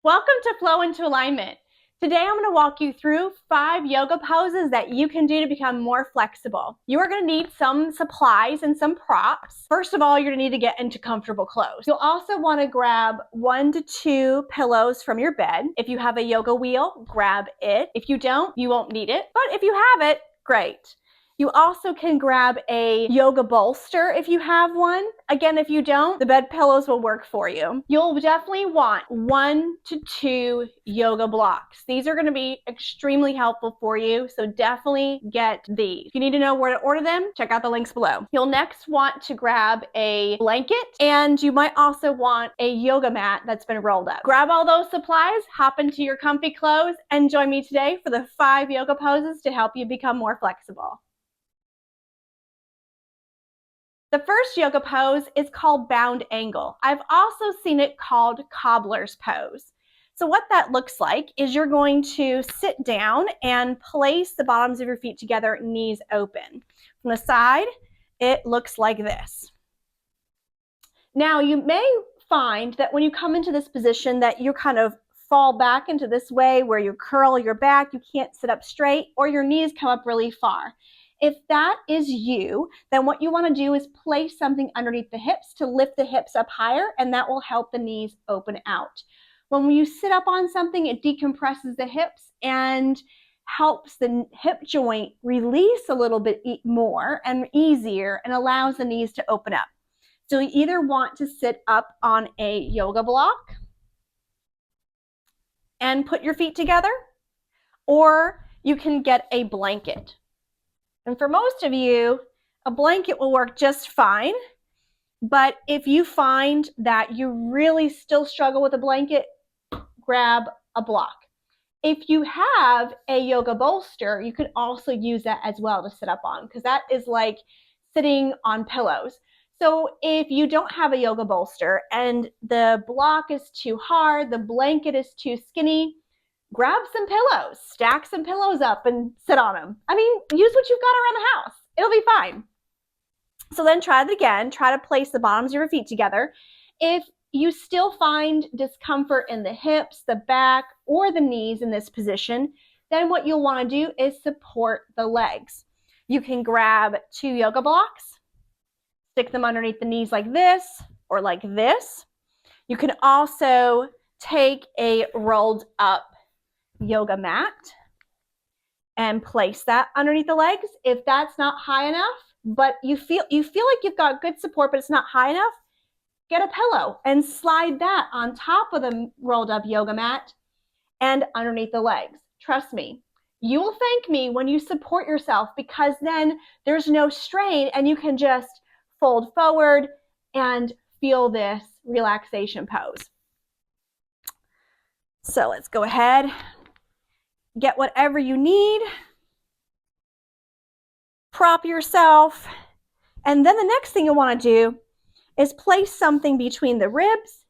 Welcome to Flow into Alignment. Today I'm going to walk you through 5 yoga poses that you can do to become more flexible. You are going to need some supplies and some props. First of all, you're going to need to get into comfortable clothes. You'll also want to grab 1 to 2 pillows from your bed. If you have a yoga wheel, grab it. If you don't, you won't need it. But if you have it, great. You also can grab a yoga bolster if you have one. Again, if you don't, the bed pillows will work for you. You'll definitely want 1 to 2 yoga blocks. These are going to be extremely helpful for you, so definitely get these. If you need to know where to order them, check out the links below. You'll next want to grab a blanket, and you might also want a yoga mat that's been rolled up. Grab all those supplies, hop into your comfy clothes, and join me today for the 5 yoga poses to help you become more flexible. The first yoga pose is called bound angle. I've also seen it called cobbler's pose. So what that looks like is you're going to sit down and place the bottoms of your feet together, knees open. From the side, it looks like this. Now you may find that when you come into this position that you kind of fall back into this way where you curl your back, you can't sit up straight, or your knees come up really far. If that is you, then what you want to do is place something underneath the hips to lift the hips up higher, and that will help the knees open out. When you sit up on something, it decompresses the hips and helps the hip joint release a little bit more and easier, and allows the knees to open up. So you either want to sit up on a yoga block and put your feet together, or you can get a blanket. And for most of you, a blanket will work just fine. But if you find that you really still struggle with a blanket, grab a block. If you have a yoga bolster, you could also use that as well to sit up on, because that is like sitting on pillows. So if you don't have a yoga bolster and the block is too hard, the blanket is too skinny, grab some pillows, stack some pillows up and sit on them. I mean, use what you've got around the house. It'll be fine. So then try it again. Try to place the bottoms of your feet together. If you still find discomfort in the hips, the back, or the knees in this position, then what you'll want to do is support the legs. You can grab 2 yoga blocks, stick them underneath the knees like this or like this. You can also take a rolled up yoga mat and place that underneath the legs. If that's not high enough, but you feel like you've got good support, but it's not high enough, get a pillow and slide that on top of the rolled up yoga mat and underneath the legs. Trust me, you will thank me when you support yourself, because then there's no strain and you can just fold forward and feel this relaxation pose. So let's go ahead. Get whatever you need, prop yourself, and then the next thing you'll want to do is place something between the ribs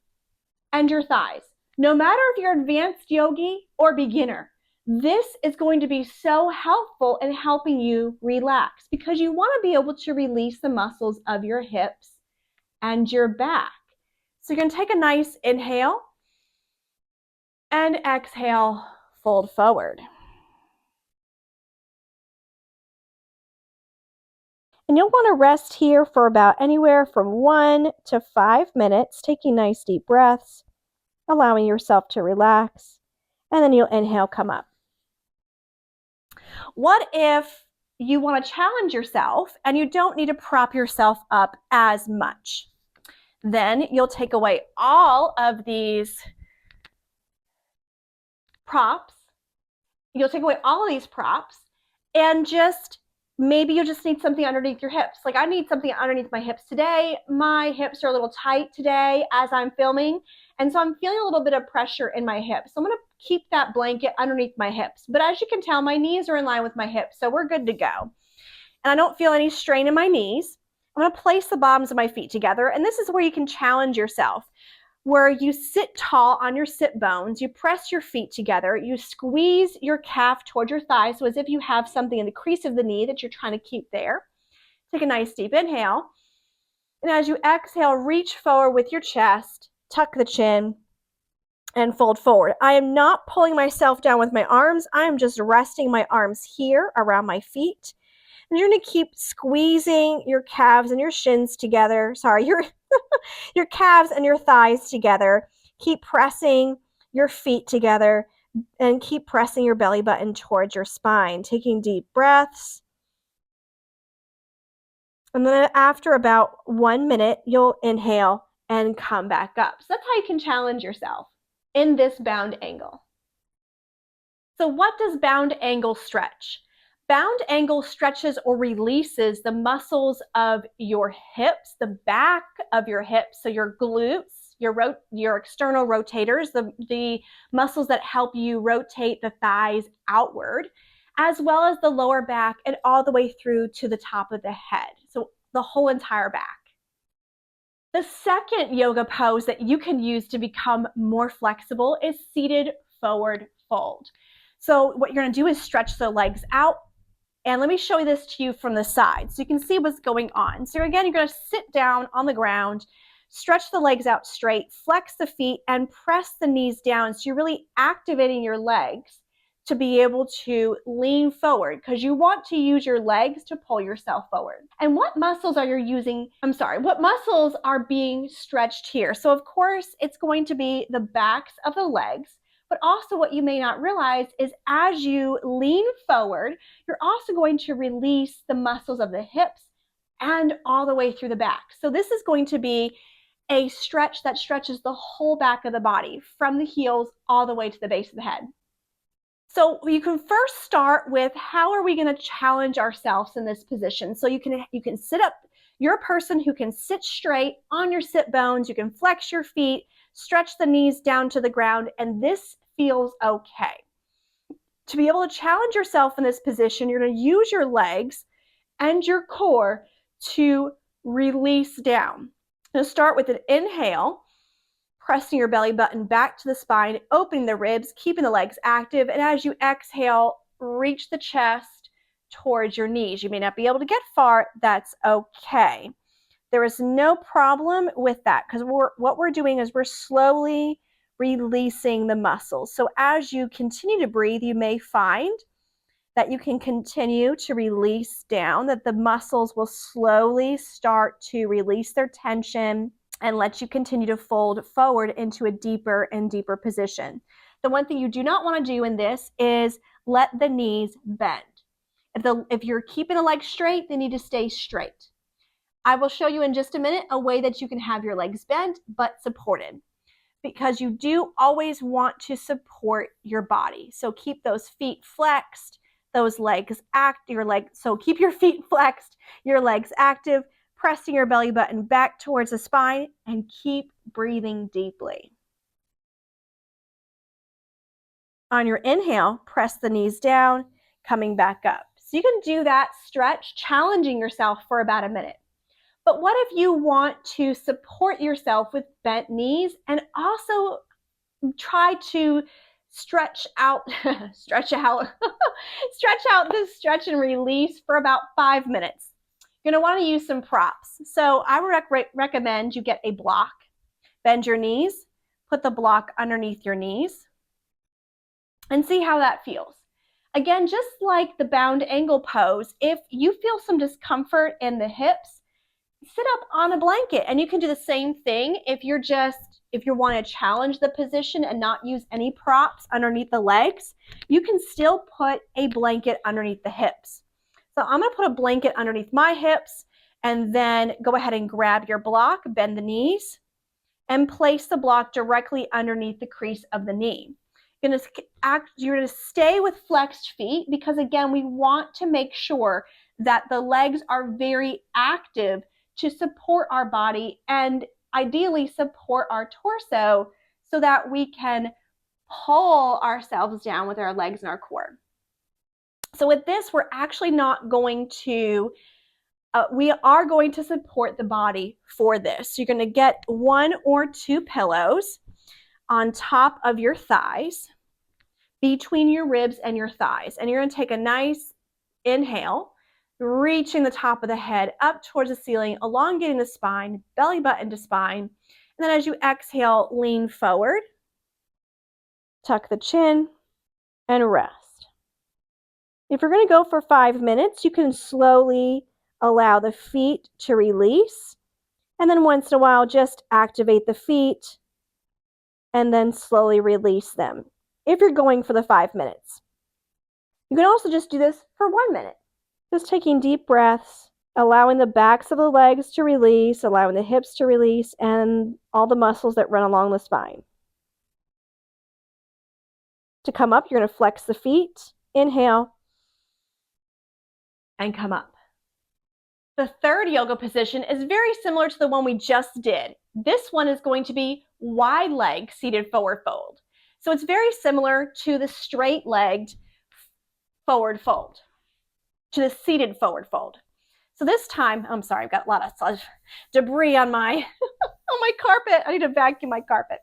and your thighs. No matter if you're advanced yogi or beginner, this is going to be so helpful in helping you relax, because you want to be able to release the muscles of your hips and your back. So you're going to take a nice inhale and exhale. Fold forward. And you'll want to rest here for about anywhere from 1 to 5 minutes, taking nice deep breaths, allowing yourself to relax, and then you'll inhale, come up. What if you want to challenge yourself and you don't need to prop yourself up as much? Then you'll take away all of these props. You'll take away all of these props and maybe you just need something underneath your hips. Like I need something underneath my hips today. My hips are a little tight today as I'm filming, and so I'm feeling a little bit of pressure in my hips. So I'm going to keep that blanket underneath my hips. But as you can tell, my knees are in line with my hips, so we're good to go. And I don't feel any strain in my knees. I'm going to place the bottoms of my feet together, and this is where you can challenge yourself, where you sit tall on your sit bones, you press your feet together, you squeeze your calf toward your thigh, so as if you have something in the crease of the knee that you're trying to keep there. Take a nice deep inhale, and as you exhale, reach forward with your chest, tuck the chin, and fold forward. I am not pulling myself down with my arms. I am just resting my arms here around my feet. And you're going to keep squeezing your calves and your shins together. Sorry, your calves and your thighs together. Keep pressing your feet together and keep pressing your belly button towards your spine, taking deep breaths. And then after about 1 minute, you'll inhale and come back up. So that's how you can challenge yourself in this bound angle. So what does bound angle stretch? Bound angle stretches or releases the muscles of your hips, the back of your hips, so your glutes, your external rotators, the muscles that help you rotate the thighs outward, as well as the lower back and all the way through to the top of the head, so the whole entire back. The second yoga pose that you can use to become more flexible is seated forward fold. So what you're going to do is stretch the legs out. And let me show you this to you from the side so you can see what's going on. So again, you're going to sit down on the ground, stretch the legs out straight, flex the feet, and press the knees down. So you're really activating your legs to be able to lean forward because you want to use your legs to pull yourself forward. And what muscles are you using? What muscles are being stretched here? So of course, it's going to be the backs of the legs. But also what you may not realize is as you lean forward, you're also going to release the muscles of the hips and all the way through the back. So this is going to be a stretch that stretches the whole back of the body from the heels all the way to the base of the head. So you can first start with how are we going to challenge ourselves in this position? So you can sit up. You're a person who can sit straight on your sit bones. You can flex your feet, stretch the knees down to the ground, and this feels okay. To be able to challenge yourself in this position, you're going to use your legs and your core to release down. Now start with an inhale, pressing your belly button back to the spine, opening the ribs, keeping the legs active. And as you exhale, reach the chest towards your knees. You may not be able to get far. That's okay. There is no problem with that because what we're doing is we're slowly releasing the muscles. So as you continue to breathe, you may find that you can continue to release down, that the muscles will slowly start to release their tension and let you continue to fold forward into a deeper and deeper position. The one thing you do not want to do in this is let the knees bend. If you're keeping the legs straight, they need to stay straight. I will show you in just a minute a way that you can have your legs bent but supported because you do always want to support your body. So keep those feet flexed, those legs so keep your feet flexed, your legs active, pressing your belly button back towards the spine and keep breathing deeply. On your inhale, press the knees down, coming back up. So you can do that stretch, challenging yourself for about a minute. But what if you want to support yourself with bent knees and also try to stretch out the stretch and release for about 5 minutes? You're going to want to use some props. So I would recommend you get a block, bend your knees, put the block underneath your knees, and see how that feels. Again, just like the bound angle pose, if you feel some discomfort in the hips, sit up on a blanket, and you can do the same thing if you want to challenge the position and not use any props underneath the legs. You can still put a blanket underneath the hips. So I'm going to put a blanket underneath my hips and then go ahead and grab your block, bend the knees, and place the block directly underneath the crease of the knee. You're going to stay with flexed feet because, again, we want to make sure that the legs are very active to support our body and ideally support our torso so that we can pull ourselves down with our legs and our core. So with this, we're actually not going to, we are going to support the body for this. You're going to get 1 or 2 pillows on top of your thighs, between your ribs and your thighs. And you're going to take a nice inhale, reaching the top of the head up towards the ceiling, elongating the spine, belly button to spine. And then as you exhale, lean forward. tuck the chin, and rest. If you're going to go for 5 minutes, you can slowly allow the feet to release, and then once in a while, just activate the feet and then slowly release them if you're going for the 5 minutes. You can also just do this for 1 minute. Just taking deep breaths, allowing the backs of the legs to release, allowing the hips to release, and all the muscles that run along the spine. To come up, you're going to flex the feet, inhale, and come up. The third yoga position is very similar to the one we just did. This one is going to be wide leg seated forward fold. So it's very similar to the straight legged forward fold, to the seated forward fold. So this time, I'm sorry, I've got a lot of debris on my on my carpet. I need to vacuum my carpet.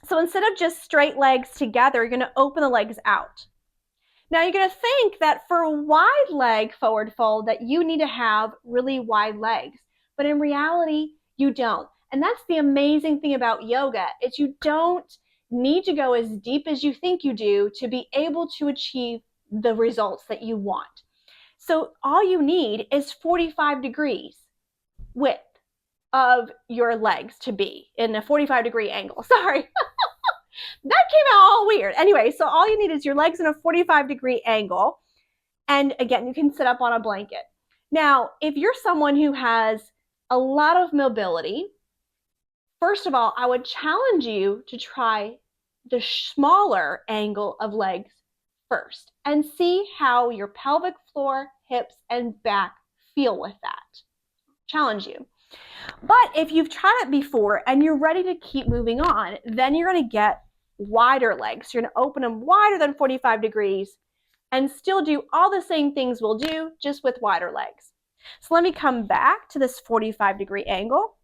So instead of just straight legs together, you're going to open the legs out. Now you're going to think that for a wide leg forward fold that you need to have really wide legs, but in reality, you don't. And that's the amazing thing about yoga, is you don't need to go as deep as you think you do to be able to achieve the results that you want. So all you need is 45 degrees width of your legs to be in a 45-degree angle. Sorry. That came out all weird. Anyway, so all you need is your legs in a 45-degree angle. And again, you can sit up on a blanket. Now, if you're someone who has a lot of mobility, first of all, I would challenge you to try the smaller angle of legs first and see how your pelvic floor, hips, and back feel with that. Challenge you. But if you've tried it before and you're ready to keep moving on, then you're going to get wider legs. You're going to open them wider than 45 degrees and still do all the same things we'll do, just with wider legs. So let me come back to this 45-degree angle.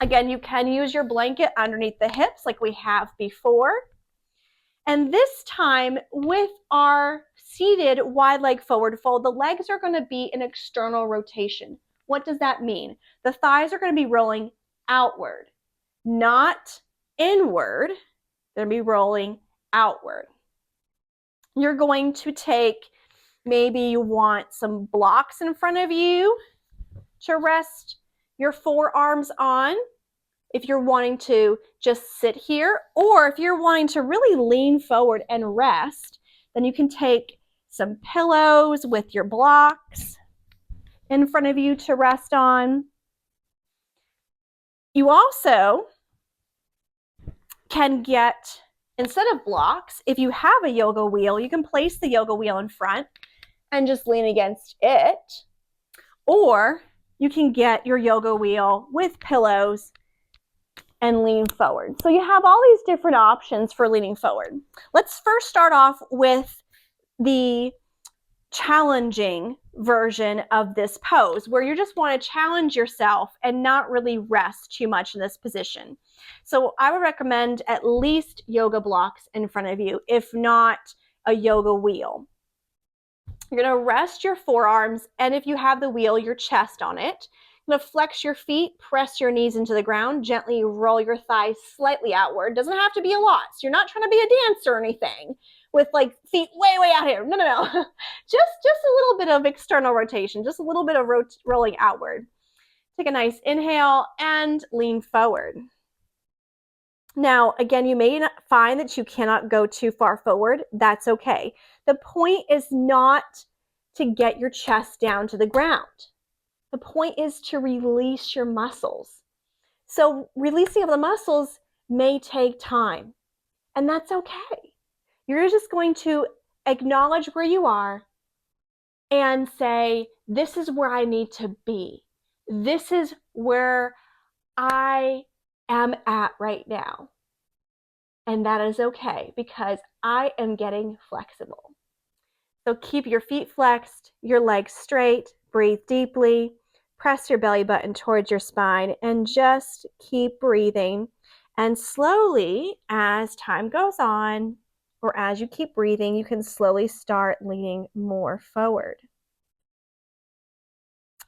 Again, you can use your blanket underneath the hips like we have before. And this time with our seated wide leg forward fold, the legs are going to be in external rotation. What does that mean? The thighs are going to be rolling outward, not inward. They're going to be rolling outward. You're going to take, maybe you want some blocks in front of you to rest your forearms on, if you're wanting to just sit here, or if you're wanting to really lean forward and rest, then you can take some pillows with your blocks in front of you to rest on. You also can get, instead of blocks, if you have a yoga wheel, you can place the yoga wheel in front and just lean against it. Or you can get your yoga wheel with pillows and lean forward. So you have all these different options for leaning forward. Let's first start off with the challenging version of this pose, where you just want to challenge yourself and not really rest too much in this position. So I would recommend at least yoga blocks in front of you, if not a yoga wheel. You're going to rest your forearms, and if you have the wheel, your chest on it. You're going to flex your feet, press your knees into the ground, gently roll your thighs slightly outward. Doesn't have to be a lot. So you're not trying to be a dancer or anything with like feet way out here. No. just a little bit of external rotation, just a little bit of rolling outward. Take a nice inhale and lean forward. Now, again, you may find that you cannot go too far forward. That's okay. The point is not to get your chest down to the ground. The point is to release your muscles. So releasing of the muscles may take time, and that's okay. You're just going to acknowledge where you are and say, this is where I need to be. This is where I am at right now. And that is okay, because I am getting flexible. So keep your feet flexed, your legs straight, breathe deeply, press your belly button towards your spine, and just keep breathing. And slowly, as time goes on, or as you keep breathing, you can slowly start leaning more forward.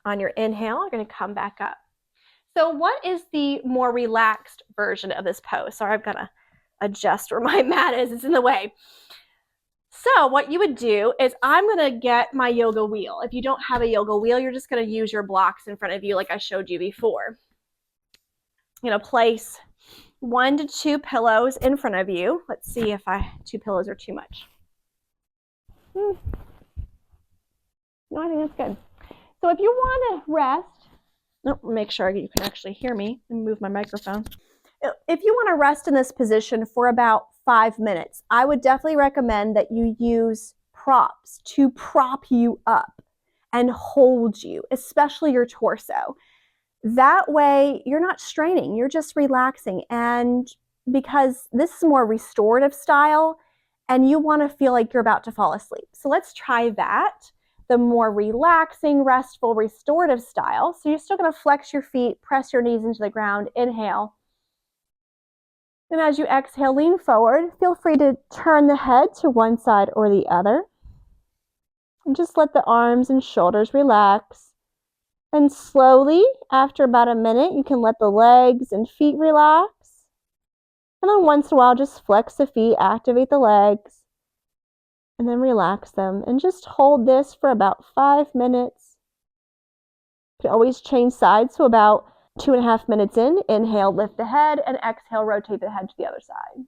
On your inhale, you're going to come back up. So what is the more relaxed version of this pose? Sorry, I've got a adjust where my mat is. It's in the way. So what you would do is I'm going to get my yoga wheel. If you don't have a yoga wheel, you're just going to use your blocks in front of you like I showed you before. I'm going to place 1 to 2 pillows in front of you. Let's see if 2 pillows are too much. No, I think that's good. So if you want to rest, make sure you can actually hear me and move my microphone. If you want to rest in this position for about 5 minutes, I would definitely recommend that you use props to prop you up and hold you, especially your torso. That way you're not straining, you're just relaxing. And because this is more restorative style and you want to feel like you're about to fall asleep. So let's try that. The more relaxing, restful, restorative style. So you're still going to flex your feet, press your knees into the ground, inhale. And as you exhale, lean forward. Feel free to turn the head to one side or the other. And just let the arms and shoulders relax. And slowly, after about a minute, you can let the legs and feet relax. And then once in a while, just flex the feet, activate the legs, and then relax them. And just hold this for about 5 minutes. You can always change sides, so about 2.5 minutes in, inhale, lift the head, and exhale, rotate the head to the other side.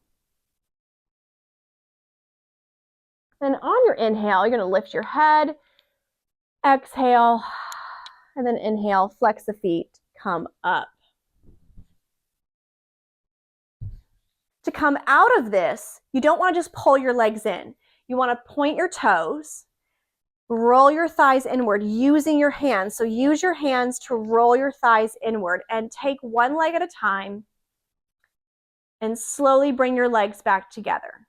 And on your inhale, you're going to lift your head, exhale, and then inhale, flex the feet, come up. To come out of this, you don't want to just pull your legs in. You want to point your toes, roll your thighs inward using your hands. So use your hands to roll your thighs inward and take one leg at a time and slowly bring your legs back together.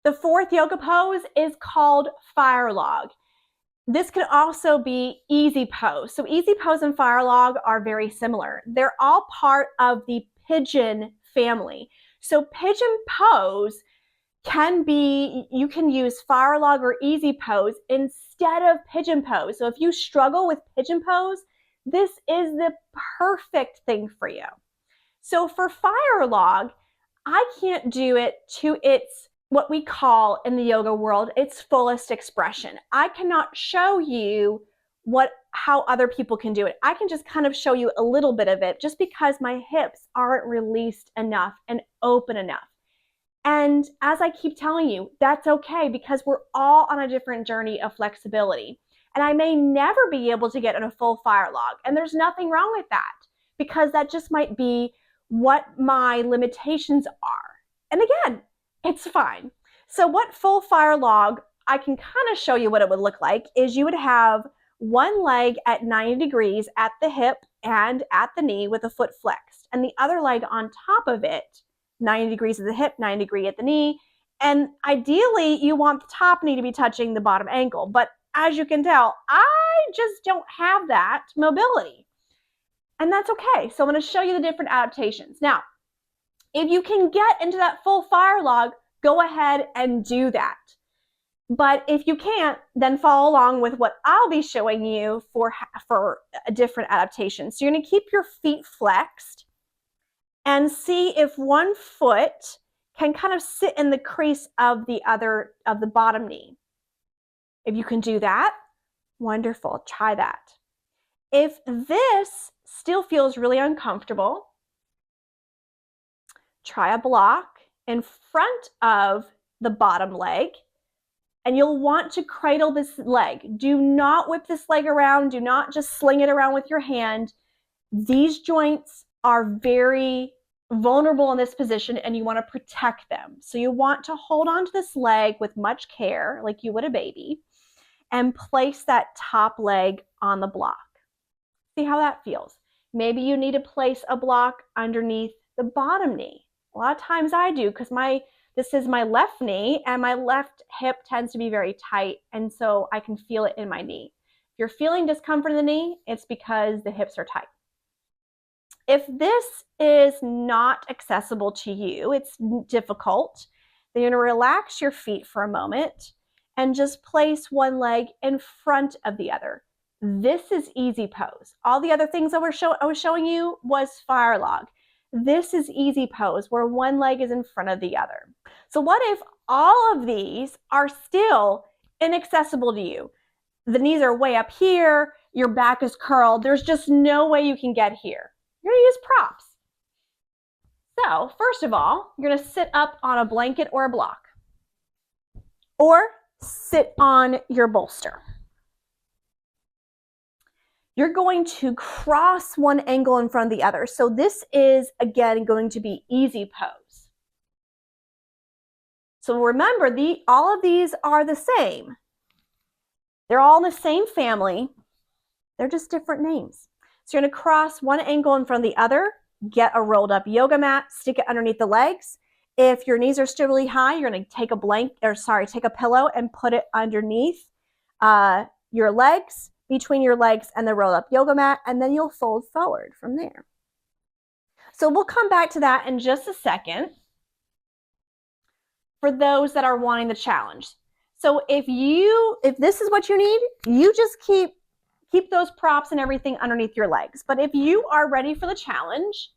The fourth yoga pose is called fire log. This can also be easy pose. So easy pose and fire log are very similar. They're all part of the pigeon family. So pigeon pose can be, you can use fire log or easy pose instead of pigeon pose. So if you struggle with pigeon pose, this is the perfect thing for you. So for fire log, I can't do it to its, what we call in the yoga world, its fullest expression. I cannot show you how other people can do it. I can just kind of show you a little bit of it just because my hips aren't released enough and open enough. And as I keep telling you, that's okay because we're all on a different journey of flexibility. And I may never be able to get in a full fire log. And there's nothing wrong with that because that just might be what my limitations are. And again, it's fine. So what full fire log, I can kind of show you what it would look like, is you would have one leg at 90 degrees at the hip and at the knee with a foot flexed, and the other leg on top of it, 90 degrees at the hip, 90 degrees at the knee. And ideally, you want the top knee to be touching the bottom ankle. But as you can tell, I just don't have that mobility. And that's okay. So I'm going to show you the different adaptations. Now, if you can get into that full fire log, go ahead and do that. But if you can't, then follow along with what I'll be showing you for a different adaptation. So you're going to keep your feet flexed and see if one foot can kind of sit in the crease of the bottom knee. If you can do that, wonderful, try that. If this still feels really uncomfortable, try a block in front of the bottom leg, and you'll want to cradle this leg. Do not whip this leg around. Do not just sling it around with your hand. These joints are very vulnerable in this position and you want to protect them. So you want to hold on to this leg with much care, like you would a baby, and place that top leg on the block. See how that feels. Maybe you need to place a block underneath the bottom knee. A lot of times I do because this is my left knee and my left hip tends to be very tight, and so I can feel it in my knee. If you're feeling discomfort in the knee, it's because the hips are tight. If this is not accessible to you, it's difficult, then you're going to relax your feet for a moment and just place one leg in front of the other. This is easy pose. All the other things I was showing you was fire log. This is easy pose, where one leg is in front of the other. So what if all of these are still inaccessible to you? The knees are way up here, your back is curled, there's just no way you can get here. You're gonna use props. So first of all, you're gonna sit up on a blanket or a block, or sit on your bolster. You're going to cross one ankle in front of the other. So this is, again, going to be easy pose. So remember, all of these are the same. They're all in the same family. They're just different names. So you're going to cross one ankle in front of the other, get a rolled up yoga mat, stick it underneath the legs. If your knees are still really high, you're going to take a pillow and put it underneath your legs, between your legs and the rolled up yoga mat, and then you'll fold forward from there. So we'll come back to that in just a second for those that are wanting the challenge. So if this is what you need, you just keep those props and everything underneath your legs. But if you are ready for the challenge,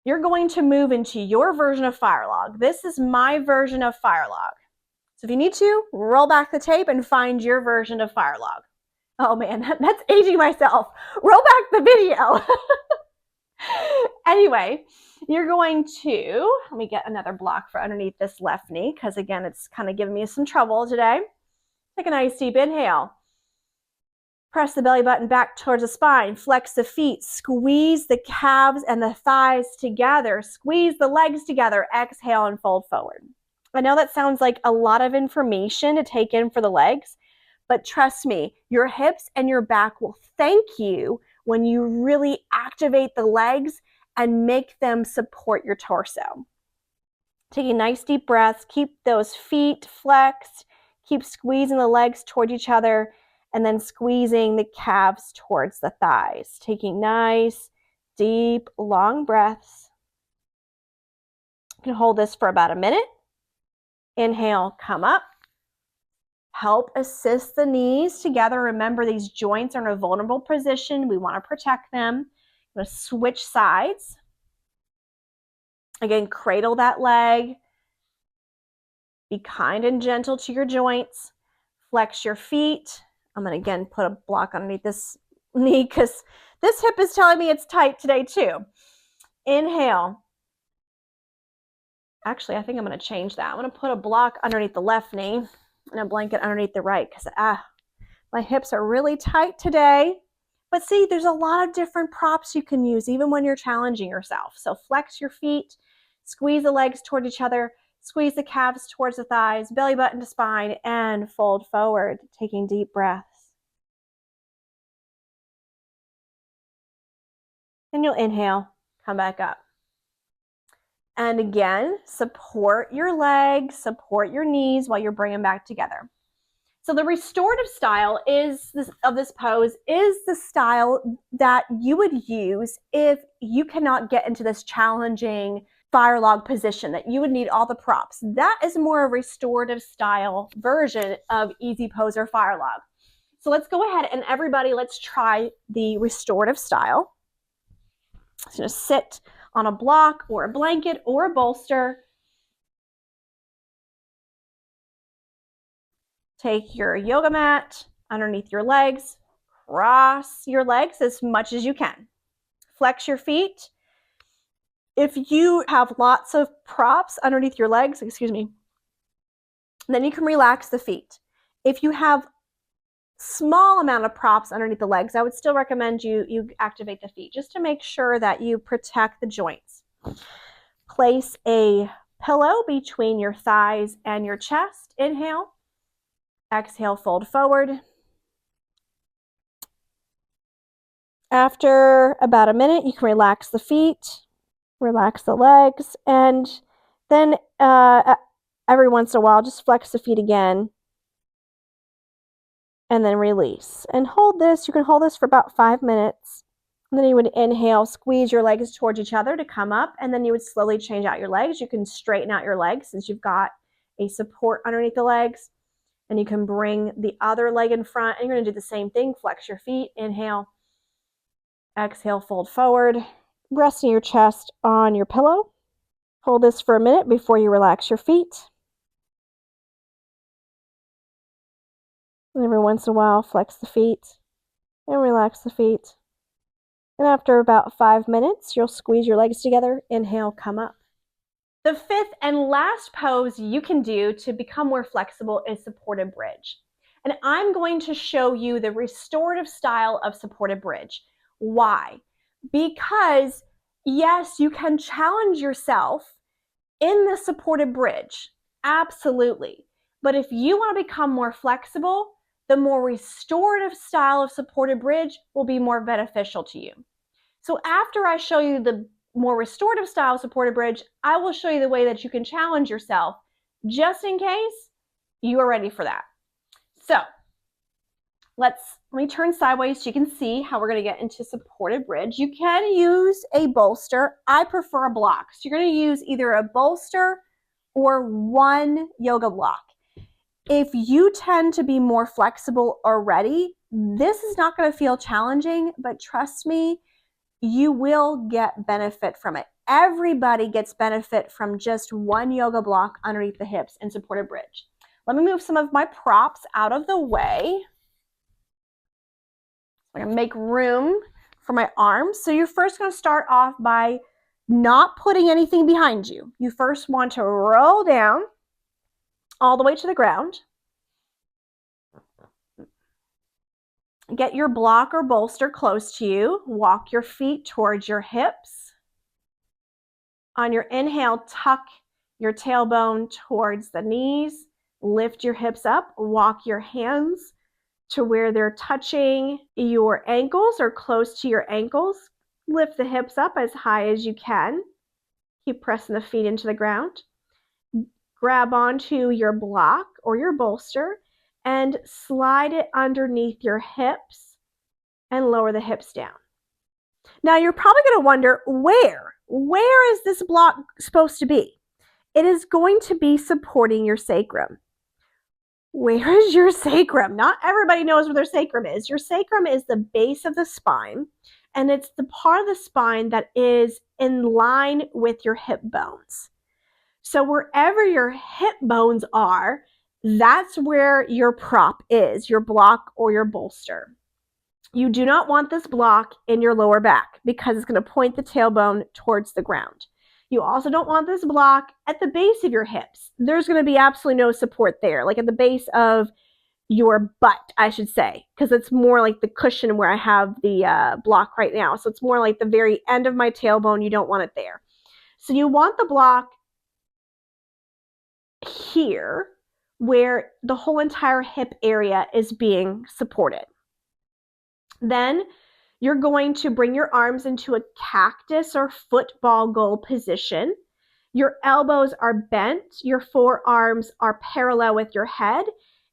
you're going to move into your version of fire log. This is my version of fire log. So if you need to, roll back the tape and find your version of fire log. Oh man, that's aging myself. Roll back the video. Anyway, you're going to, let me get another block for underneath this left knee, because again, it's kind of giving me some trouble today. Take a nice deep inhale. Press the belly button back towards the spine. Flex the feet. Squeeze the calves and the thighs together. Squeeze the legs together. Exhale and fold forward. I know that sounds like a lot of information to take in for the legs, but trust me, your hips and your back will thank you when you really activate the legs and make them support your torso. Taking nice deep breaths, keep those feet flexed, keep squeezing the legs toward each other, and then squeezing the calves towards the thighs. Taking nice, deep, long breaths. You can hold this for about a minute. Inhale, come up. Help assist the knees together. Remember, these joints are in a vulnerable position. We want to protect them. I'm going to switch sides. Again, cradle that leg. Be kind and gentle to your joints. Flex your feet. I'm going to again put a block underneath this knee because this hip is telling me it's tight today too. Inhale. Actually, I think I'm going to change that. I'm going to put a block underneath the left knee and a blanket underneath the right because my hips are really tight today. But see, there's a lot of different props you can use even when you're challenging yourself. So flex your feet, squeeze the legs toward each other, squeeze the calves towards the thighs, belly button to spine, and fold forward, taking deep breaths. And you'll inhale, come back up. And again, support your legs, support your knees while you're bringing back together. So the restorative style of this pose is the style that you would use if you cannot get into this challenging fire log position, that you would need all the props. That is more a restorative style version of easy pose or fire log. So let's go ahead and everybody, let's try the restorative style. So just sit on a block or a blanket or a bolster. Take your yoga mat underneath your legs, cross your legs as much as you can. Flex your feet. If you have lots of props underneath your legs, then you can relax the feet. If you have small amount of props underneath the legs, I would still recommend you activate the feet just to make sure that you protect the joints. Place a pillow between your thighs and your chest. Inhale. Exhale, fold forward. After about a minute, you can relax the feet, relax the legs, and then every once in a while, just flex the feet again, and then release. And hold this. You can hold this for about 5 minutes. And then you would inhale, squeeze your legs towards each other to come up, and then you would slowly change out your legs. You can straighten out your legs since you've got a support underneath the legs. And you can bring the other leg in front, and you're going to do the same thing. Flex your feet. Inhale. Exhale, fold forward. resting your chest on your pillow. Hold this for a minute before you relax your feet. And every once in a while, flex the feet and relax the feet. And after about 5 minutes, you'll squeeze your legs together. Inhale, come up. The fifth and last pose you can do to become more flexible is supported bridge. And I'm going to show you the restorative style of supported bridge. Why? Because yes, you can challenge yourself in the supported bridge. Absolutely. But if you want to become more flexible, the more restorative style of supported bridge will be more beneficial to you. So after I show you the more restorative style supported bridge, I will show you the way that you can challenge yourself just in case you are ready for that. So let me turn sideways so you can see how we're going to get into supported bridge. You can use a bolster. I prefer a block. So you're going to use either a bolster or one yoga block. If you tend to be more flexible already, this is not going to feel challenging, but trust me, you will get benefit from it. Everybody gets benefit from just one yoga block underneath the hips in supported bridge. Let me move some of my props out of the way. I'm going to make room for my arms. So you're first going to start off by not putting anything behind you. You first want to roll down all the way to the ground. Get your block or bolster close to you. Walk your feet towards your hips. On your inhale, tuck your tailbone towards the knees. Lift your hips up. Walk your hands to where they're touching your ankles or close to your ankles. Lift the hips up as high as you can. Keep pressing the feet into the ground. Grab onto your block or your bolster and slide it underneath your hips and lower the hips down. Now you're probably going to wonder, where is this block supposed to be? It is going to be supporting your sacrum. Where is your sacrum? Not everybody knows where their sacrum is. Your sacrum is the base of the spine, and it's the part of the spine that is in line with your hip bones. So wherever your hip bones are, that's where your prop is, your block or your bolster. You do not want this block in your lower back because it's going to point the tailbone towards the ground. You also don't want this block at the base of your hips. There's going to be absolutely no support there, like at the base of your butt, I should say, because it's more like the cushion where I have the block right now. So it's more like the very end of my tailbone. You don't want it there. So you want the block here where the whole entire hip area is being supported. Then you're going to bring your arms into a cactus or football goal position. Your elbows are bent, your forearms are parallel with your head,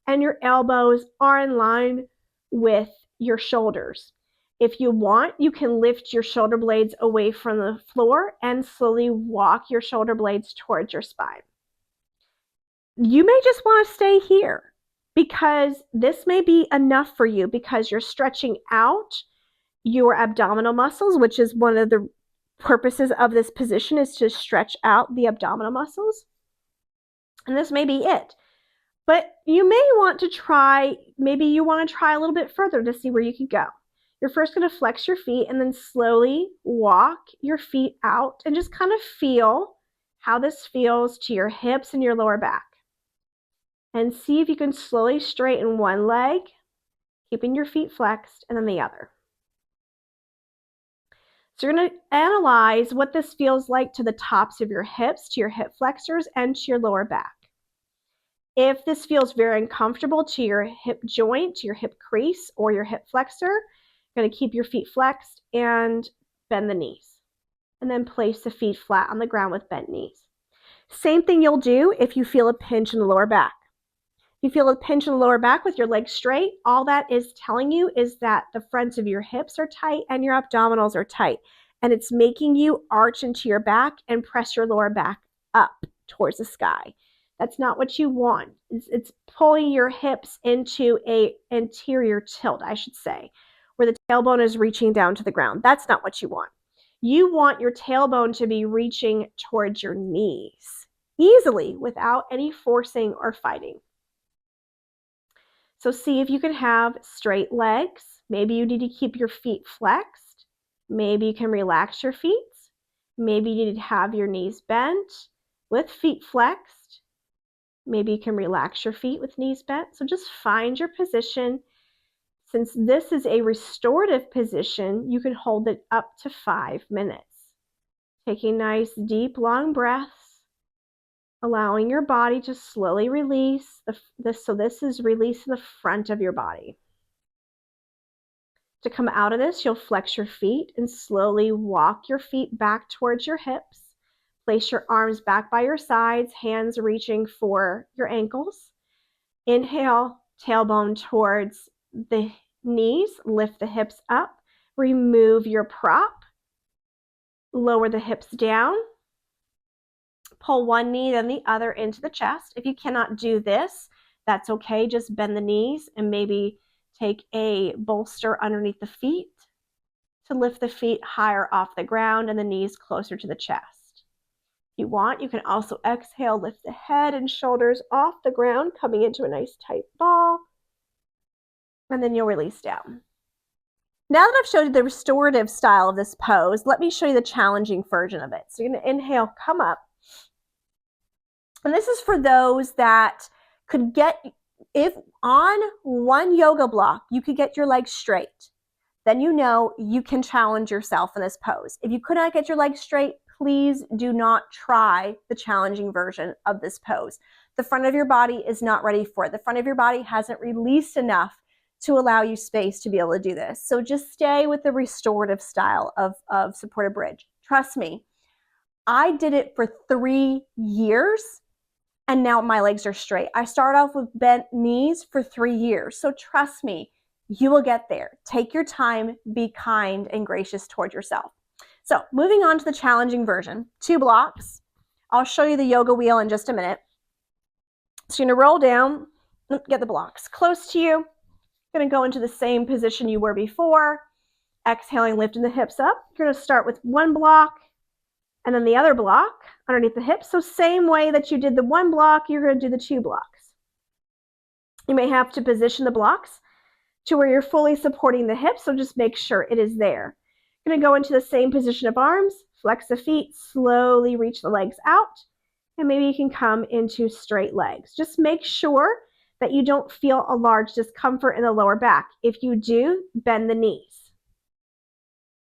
and your elbows are in line with your shoulders. If you want, you can lift your shoulder blades away from the floor and slowly walk your shoulder blades towards your spine. You may just want to stay here because this may be enough for you because you're stretching out your abdominal muscles, which is one of the purposes of this position, is to stretch out the abdominal muscles. And this may be it. But you may want to try, maybe you want to try a little bit further to see where you can go. You're first going to flex your feet and then slowly walk your feet out and just kind of feel how this feels to your hips and your lower back. And see if you can slowly straighten one leg, keeping your feet flexed, and then the other. So you're going to analyze what this feels like to the tops of your hips, to your hip flexors, and to your lower back. If this feels very uncomfortable to your hip joint, to your hip crease, or your hip flexor, you're going to keep your feet flexed and bend the knees. And then place the feet flat on the ground with bent knees. Same thing you'll do if you feel a pinch in the lower back. If you feel a pinch in the lower back with your legs straight, all that is telling you is that the fronts of your hips are tight and your abdominals are tight. And it's making you arch into your back and press your lower back up towards the sky. That's not what you want. It's pulling your hips into an anterior tilt, I should say, where the tailbone is reaching down to the ground. That's not what you want. You want your tailbone to be reaching towards your knees easily without any forcing or fighting. So see if you can have straight legs. Maybe you need to keep your feet flexed. Maybe you can relax your feet. Maybe you need to have your knees bent with feet flexed. Maybe you can relax your feet with knees bent. So just find your position. Since this is a restorative position, you can hold it up to 5 minutes. Taking nice, deep, long breaths, allowing your body to slowly release. So this is releasing the front of your body. To come out of this, you'll flex your feet and slowly walk your feet back towards your hips. Place your arms back by your sides, hands reaching for your ankles. Inhale, tailbone towards the knees, lift the hips up, remove your prop, lower the hips down, pull one knee then the other into the chest. If you cannot do this, that's okay. Just bend the knees and maybe take a bolster underneath the feet to lift the feet higher off the ground and the knees closer to the chest. If you want, you can also exhale, lift the head and shoulders off the ground, coming into a nice tight ball, and then you'll release down. Now that I've showed you the restorative style of this pose, let me show you the challenging version of it. So you're going to inhale, come up. And this is for those that could get, if on one yoga block, you could get your legs straight, then you know you can challenge yourself in this pose. If you could not get your legs straight, please do not try the challenging version of this pose. The front of your body is not ready for it. The front of your body hasn't released enough to allow you space to be able to do this. So just stay with the restorative style of supported bridge. Trust me, I did it for 3 years and now my legs are straight. I started off with bent knees for 3 years. So trust me, you will get there. Take your time, be kind and gracious toward yourself. So moving on to the challenging version, 2 blocks. I'll show you the yoga wheel in just a minute. So you're gonna roll down, get the blocks close to you. You're gonna go into the same position you were before. Exhaling, lifting the hips up. You're gonna start with 1 block and then the other block underneath the hips. So same way that you did the 1 block, you're gonna do the 2 blocks. You may have to position the blocks to where you're fully supporting the hips, so just make sure it is there. You're gonna go into the same position of arms, flex the feet, slowly reach the legs out, and maybe you can come into straight legs. Just make sure that you don't feel a large discomfort in the lower back. If you do, bend the knees.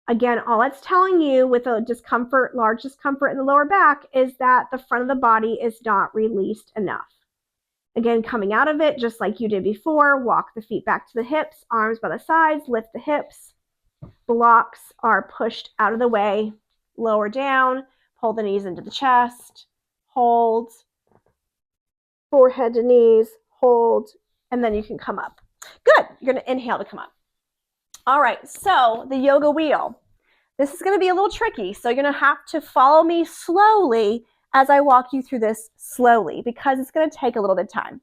Again, all it's telling you with a discomfort, large discomfort in the lower back, is that the front of the body is not released enough. Again, coming out of it, just like you did before, walk the feet back to the hips, arms by the sides, lift the hips. Blocks are pushed out of the way, lower down, pull the knees into the chest, hold, forehead to knees, hold, and then you can come up. Good, you're gonna inhale to come up. All right, so the yoga wheel. This is gonna be a little tricky, so you're gonna have to follow me slowly as I walk you through this slowly because it's gonna take a little bit of time.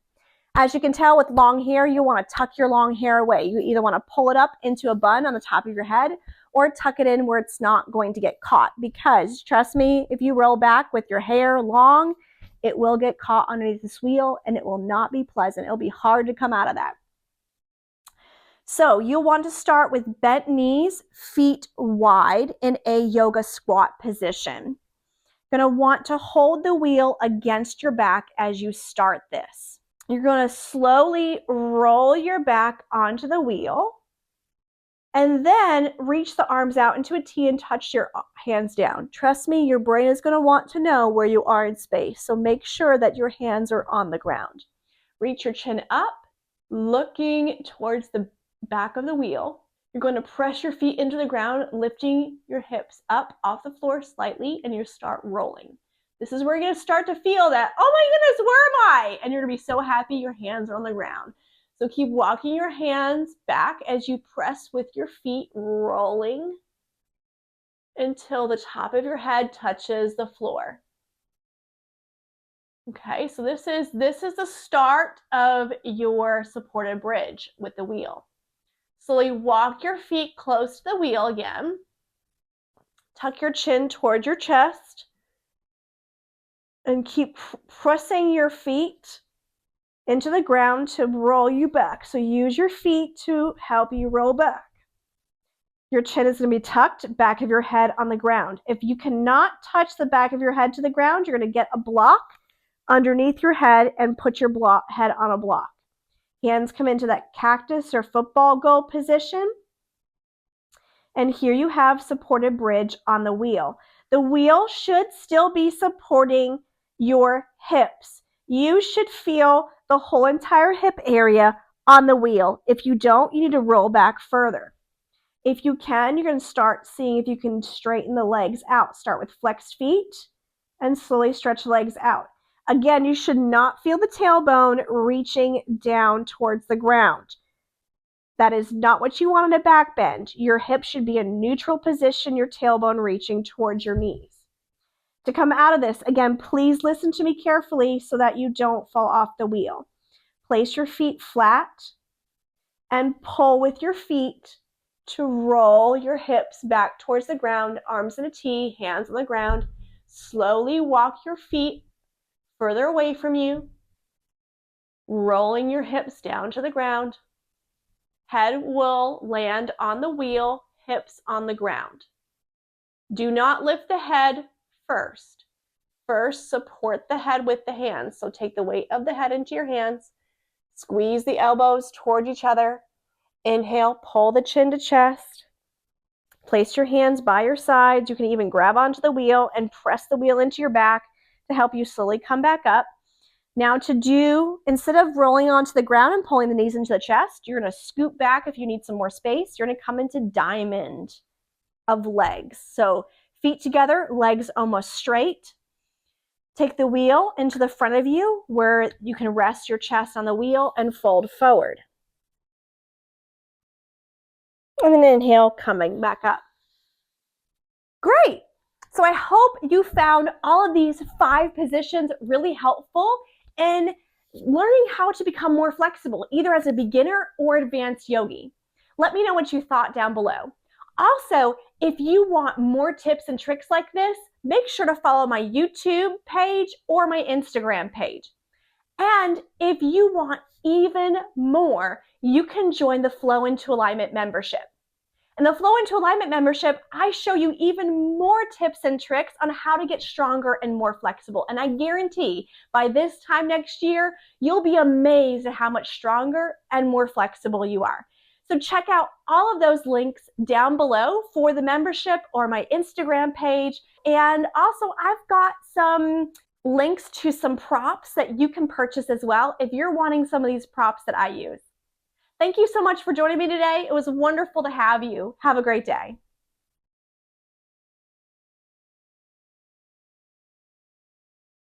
As you can tell with long hair, you wanna tuck your long hair away. You either wanna pull it up into a bun on the top of your head or tuck it in where it's not going to get caught because trust me, if you roll back with your hair long, it will get caught underneath this wheel and it will not be pleasant. It'll be hard to come out of that. So you'll want to start with bent knees, feet wide in a yoga squat position. You're going to want to hold the wheel against your back as you start this. You're going to slowly roll your back onto the wheel and then reach the arms out into a T and touch your hands down. Trust me, your brain is going to want to know where you are in space, so make sure that your hands are on the ground. Reach your chin up, looking towards the back of the wheel. You're going to press your feet into the ground, lifting your hips up off the floor slightly, and you start rolling. This is where you're going to start to feel that, oh my goodness, where am I? And you're going to be so happy your hands are on the ground. So keep walking your hands back as you press with your feet, rolling until the top of your head touches the floor. Okay, so this is the start of your supported bridge with the wheel. Slowly walk your feet close to the wheel again. Tuck your chin towards your chest and keep pressing your feet into the ground to roll you back. So use your feet to help you roll back. Your chin is going to be tucked, back of your head on the ground. If you cannot touch the back of your head to the ground, you're going to get a block underneath your head and put your head on a block. Hands come into that cactus or football goal position. And here you have supported bridge on the wheel. The wheel should still be supporting your hips. You should feel the whole entire hip area on the wheel. If you don't, you need to roll back further. If you can, you're going to start seeing if you can straighten the legs out. Start with flexed feet and slowly stretch legs out. Again, you should not feel the tailbone reaching down towards the ground. That is not what you want in a back bend. Your hips should be in neutral position, your tailbone reaching towards your knees. To come out of this, again, please listen to me carefully so that you don't fall off the wheel. Place your feet flat and pull with your feet to roll your hips back towards the ground, arms in a T, hands on the ground. Slowly walk your feet further away from you, rolling your hips down to the ground. Head will land on the wheel, hips on the ground. Do not lift the head first. First, support the head with the hands. So take the weight of the head into your hands. Squeeze the elbows toward each other. Inhale, pull the chin to chest. Place your hands by your sides. You can even grab onto the wheel and press the wheel into your back to help you slowly come back up. Now instead of rolling onto the ground and pulling the knees into the chest, you're going to scoot back if you need some more space. You're going to come into diamond of legs. So feet together, legs almost straight. Take the wheel into the front of you where you can rest your chest on the wheel and fold forward. And then inhale, coming back up. Great. So I hope you found all of these 5 positions really helpful in learning how to become more flexible, either as a beginner or advanced yogi. Let me know what you thought down below. Also, if you want more tips and tricks like this, make sure to follow my YouTube page or my Instagram page. And if you want even more, you can join the Flow into Alignment membership. In the Flow into Alignment membership, I show you even more tips and tricks on how to get stronger and more flexible. And I guarantee by this time next year, you'll be amazed at how much stronger and more flexible you are. So check out all of those links down below for the membership or my Instagram page. And also, I've got some links to some props that you can purchase as well if you're wanting some of these props that I use. Thank you so much for joining me today. It was wonderful to have you. Have a great day.